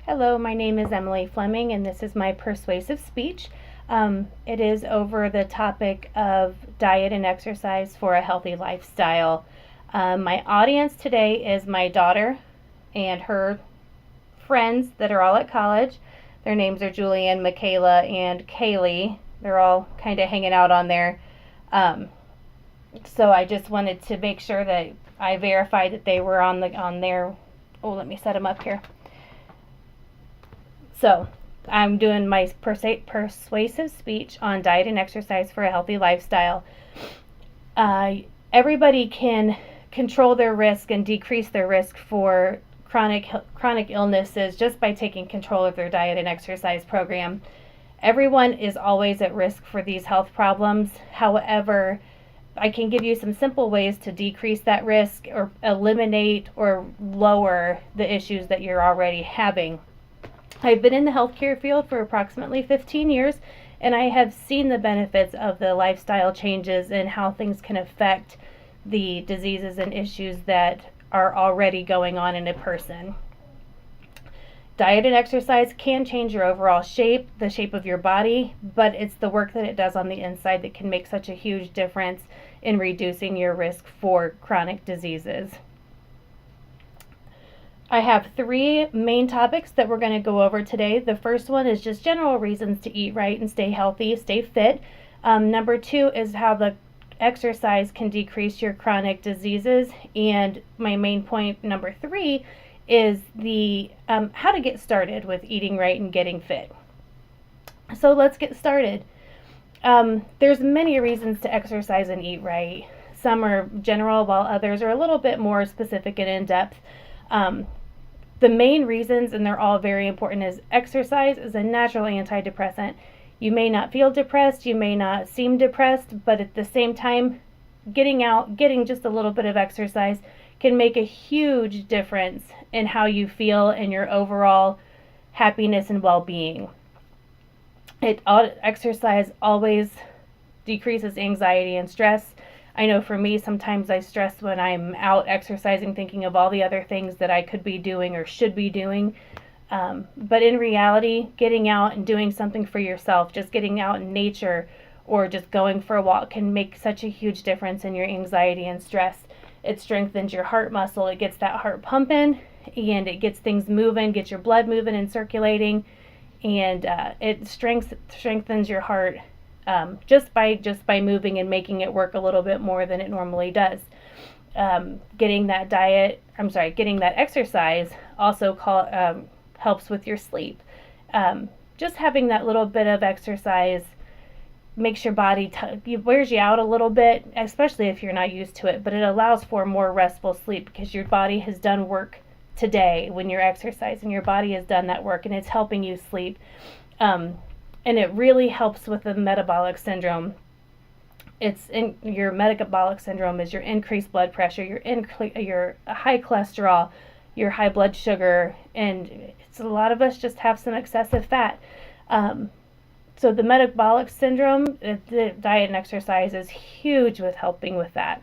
Hello, my name is Emily Fleming, and this is my persuasive speech. It is over the topic of diet and exercise for a healthy lifestyle. My audience today is my daughter and her friends that are all at college. Their names are Julian, Michaela, and Kaylee. They're all kind of hanging out on there. So I just wanted to make sure that I verified that they were on their. Oh, let me set them up here. So I'm doing my persuasive speech on diet and exercise for a healthy lifestyle. Everybody can control their risk and decrease their risk for chronic illnesses just by taking control of their diet and exercise program. Everyone is always at risk for these health problems. However, I can give you some simple ways to decrease that risk or eliminate or lower the issues that you're already having. I've been in the healthcare field for approximately 15 years, and I have seen the benefits of the lifestyle changes and how things can affect the diseases and issues that are already going on in a person. Diet and exercise can change your overall shape, the shape of your body, but it's the work that it does on the inside that can make such a huge difference in reducing your risk for chronic diseases. I have three main topics that we're going to go over today. The first one is just general reasons to eat right and stay healthy, stay fit. Number two is how the exercise can decrease your chronic diseases. And my main point, number three, is the how to get started with eating right and getting fit. So let's get started. There's many reasons to exercise and eat right. Some are general, while others are a little bit more specific and in-depth. The main reasons, and they're all very important, is exercise is a natural antidepressant. You may not feel depressed, you may not seem depressed, but at the same time, getting just a little bit of exercise can make a huge difference in how you feel and your overall happiness and well-being. Exercise always decreases anxiety and stress. I know for me, sometimes I stress when I'm out exercising, thinking of all the other things that I could be doing or should be doing. But in reality, getting out and doing something for yourself, just getting out in nature or just going for a walk can make such a huge difference in your anxiety and stress. It strengthens your heart muscle. It gets that heart pumping and it gets things moving, gets your blood moving and circulating, and it strengthens your heart. Just by moving and making it work a little bit more than it normally does. Getting that exercise also helps with your sleep. Just having that little bit of exercise makes your body wears you out a little bit, especially if you're not used to it, but it allows for more restful sleep because your body has done work today. When you're exercising, your body has done that work and it's helping you sleep. And it really helps with the metabolic syndrome. Your metabolic syndrome is your increased blood pressure, your high cholesterol, your high blood sugar, and a lot of us just have some excessive fat. So the metabolic syndrome, the diet and exercise is huge with helping with that.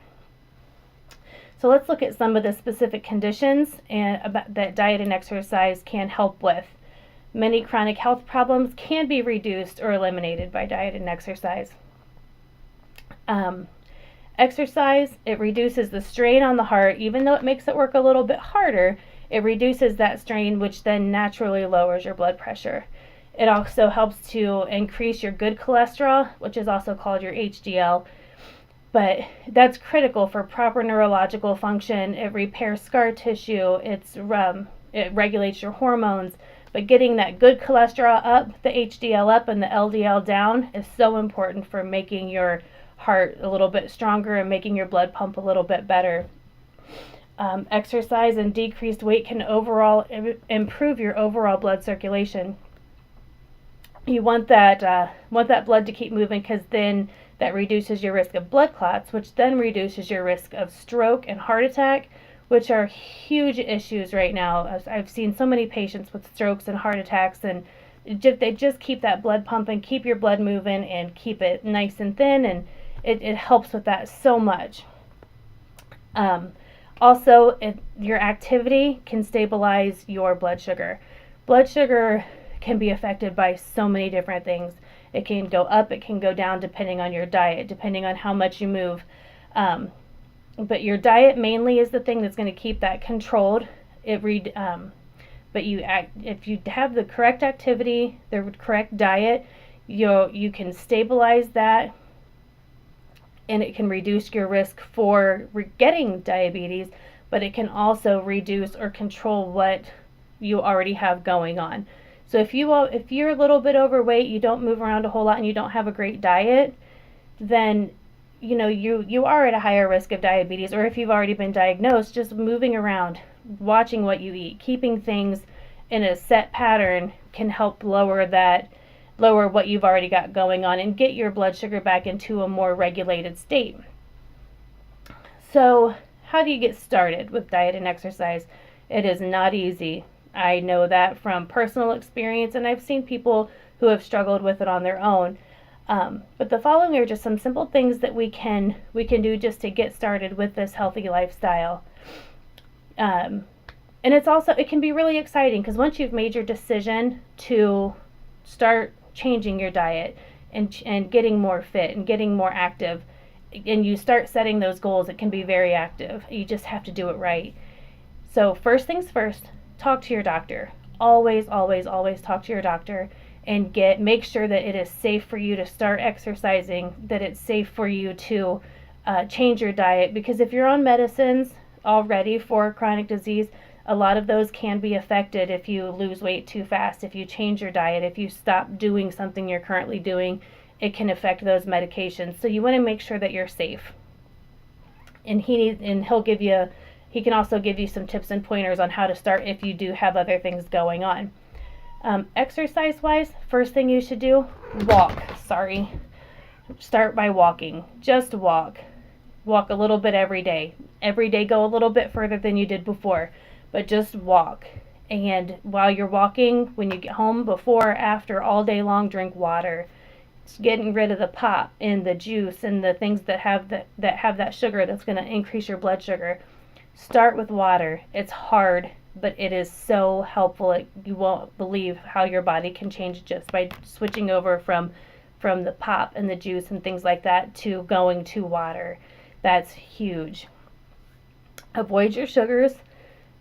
So let's look at some of the specific conditions that diet and exercise can help with. Many chronic health problems can be reduced or eliminated by diet and exercise. Exercise, it reduces the strain on the heart. Even though it makes it work a little bit harder, it reduces that strain, which then naturally lowers your blood pressure. It also helps to increase your good cholesterol, which is also called your HDL. But that's critical for proper neurological function. It repairs scar tissue. It regulates your hormones. But getting that good cholesterol up, the HDL up, and the LDL down is so important for making your heart a little bit stronger and making your blood pump a little bit better. Exercise and decreased weight can overall improve your overall blood circulation. You want that blood to keep moving because then that reduces your risk of blood clots, which then reduces your risk of stroke and heart attack, which are huge issues right now. I've seen so many patients with strokes and heart attacks, and they just keep that blood pumping, keep your blood moving, and keep it nice and thin, and it helps with that so much. Also, your activity can stabilize your blood sugar. blood sugar can be affected by so many different things. It can go up, it can go down depending on your diet, depending on how much you move. But your diet mainly is the thing that's going to keep that controlled. But if you have the correct activity, the correct diet, you can stabilize that, and it can reduce your risk for getting diabetes, but it can also reduce or control what you already have going on. So if you're a little bit overweight, you don't move around a whole lot, and you don't have a great diet, then you are at a higher risk of diabetes. Or if you've already been diagnosed, just moving around, watching what you eat, keeping things in a set pattern can help lower what you've already got going on and get your blood sugar back into a more regulated state. So how do you get started with diet and exercise? It is not easy. I know that from personal experience, and I've seen people who have struggled with it on their own. But the following are just some simple things that we can do just to get started with this healthy lifestyle. And it can be really exciting, because once you've made your decision to start changing your diet and getting more fit and getting more active, and you start setting those goals, it can be very active. You just have to do it right. So first things first, talk to your doctor. Always, always, always talk to your doctor and make sure that it is safe for you to start exercising, that it's safe for you to change your diet. Because if you're on medicines already for chronic disease, a lot of those can be affected if you lose weight too fast, if you change your diet, if you stop doing something you're currently doing, it can affect those medications. So you want to make sure that you're safe. And he can also give you some tips and pointers on how to start if you do have other things going on. Exercise-wise, first thing you should do, walk. Start by walking. Just walk. Walk a little bit every day. Every day go a little bit further than you did before, but just walk. And while you're walking, when you get home, before, after, all day long, drink water. It's getting rid of the pop and the juice and the things that have that sugar that's going to increase your blood sugar. Start with water. It's hard, but it is so helpful. You won't believe how your body can change just by switching over from the pop and the juice and things like that to going to water. That's huge. Avoid your sugars,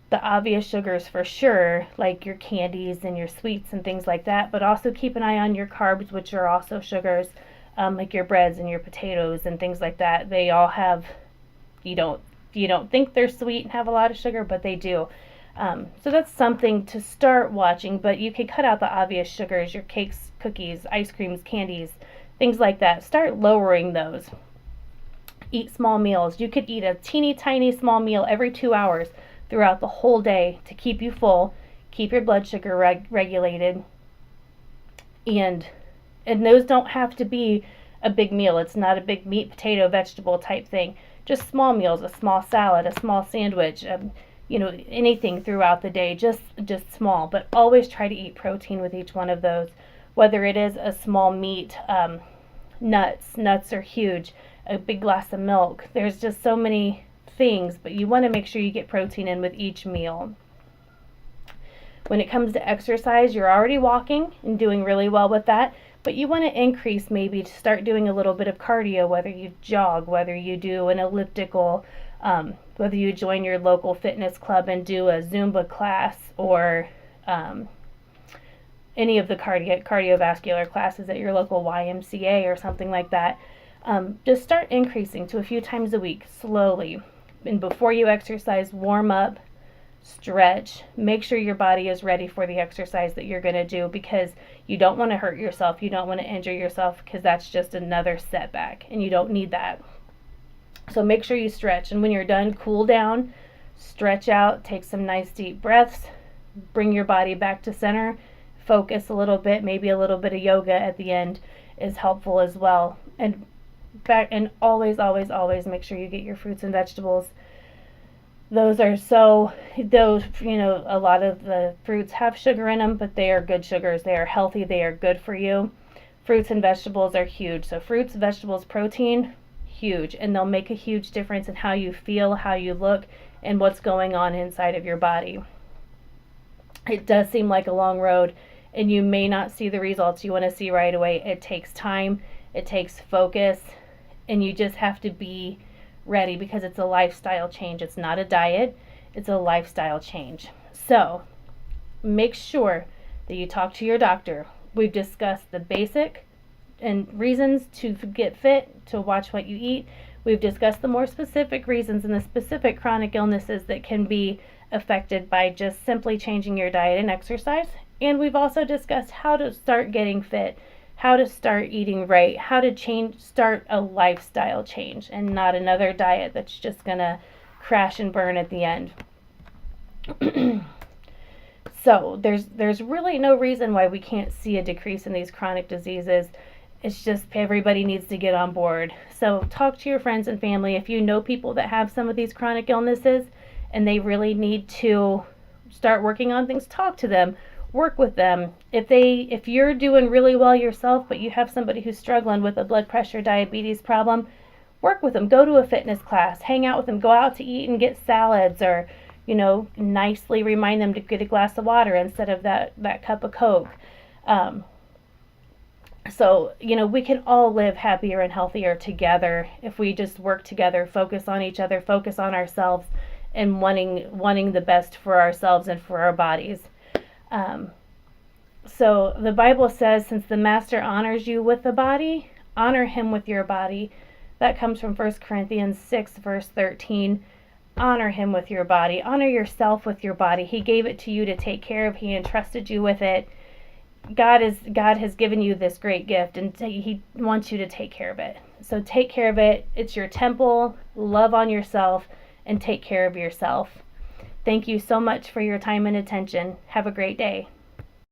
the obvious sugars for sure, like your candies and your sweets and things like that, but also keep an eye on your carbs, which are also sugars, like your breads and your potatoes and things like that. They all have, you don't think they're sweet and have a lot of sugar, but they do. So that's something to start watching, but you can cut out the obvious sugars, your cakes, cookies, ice creams, candies, things like that. Start lowering those. Eat small meals. You could eat a teeny tiny small meal every 2 hours throughout the whole day to keep you full, keep your blood sugar regulated, and those don't have to be a big meal. It's not a big meat, potato, vegetable type thing. Just small meals, a small salad, a small sandwich, anything throughout the day, just small. But always try to eat protein with each one of those, whether it is a small meat, nuts are huge, a big glass of milk. There's just so many things, but you want to make sure you get protein in with each meal. When it comes to exercise, you're already walking and doing really well with that, but you want to increase, maybe to start doing a little bit of cardio, whether you jog, whether you do an elliptical, whether you join your local fitness club and do a Zumba class, or any of the cardiovascular classes at your local YMCA or something like that. Just start increasing to a few times a week, slowly. And before you exercise, warm up, stretch, make sure your body is ready for the exercise that you're going to do, because you don't want to hurt yourself, you don't want to injure yourself, because that's just another setback, and you don't need that. So make sure you stretch, and when you're done, cool down, stretch out, take some nice deep breaths, bring your body back to center, focus a little bit, maybe a little bit of yoga at the end is helpful as well. And always, always, always make sure you get your fruits and vegetables. A lot of the fruits have sugar in them, but they are good sugars. They are healthy. They are good for you. Fruits and vegetables are huge. So fruits, vegetables, protein, huge. And they'll make a huge difference in how you feel, how you look, and what's going on inside of your body. It does seem like a long road, and you may not see the results you want to see right away. It takes time, it takes focus, and you just have to be ready because it's a lifestyle change. It's not a diet, it's a lifestyle change. So make sure that you talk to your doctor. We've discussed the basic and reasons to get fit, to watch what you eat. We've discussed the more specific reasons and the specific chronic illnesses that can be affected by just simply changing your diet and exercise. And we've also discussed how to start getting fit, how to start eating right, how to start a lifestyle change and not another diet that's just gonna crash and burn at the end. So there's really no reason why we can't see a decrease in these chronic diseases. It's just everybody needs to get on board. So talk to your friends and family. If you know people that have some of these chronic illnesses and they really need to start working on things, talk to them, work with them. If you're doing really well yourself, but you have somebody who's struggling with a blood pressure, diabetes problem, work with them. Go to a fitness class, hang out with them, go out to eat and get salads, or nicely remind them to get a glass of water instead of that cup of Coke. So, we can all live happier and healthier together if we just work together, focus on each other, focus on ourselves, and wanting the best for ourselves and for our bodies. So the Bible says, since the Master honors you with the body, honor him with your body. That comes from 1 Corinthians 6, verse 13. Honor him with your body. Honor yourself with your body. He gave it to you to take care of. He entrusted you with it. God has given you this great gift, and he wants you to take care of it. So take care of it. It's your temple. Love on yourself and take care of yourself. Thank you so much for your time and attention. Have a great day.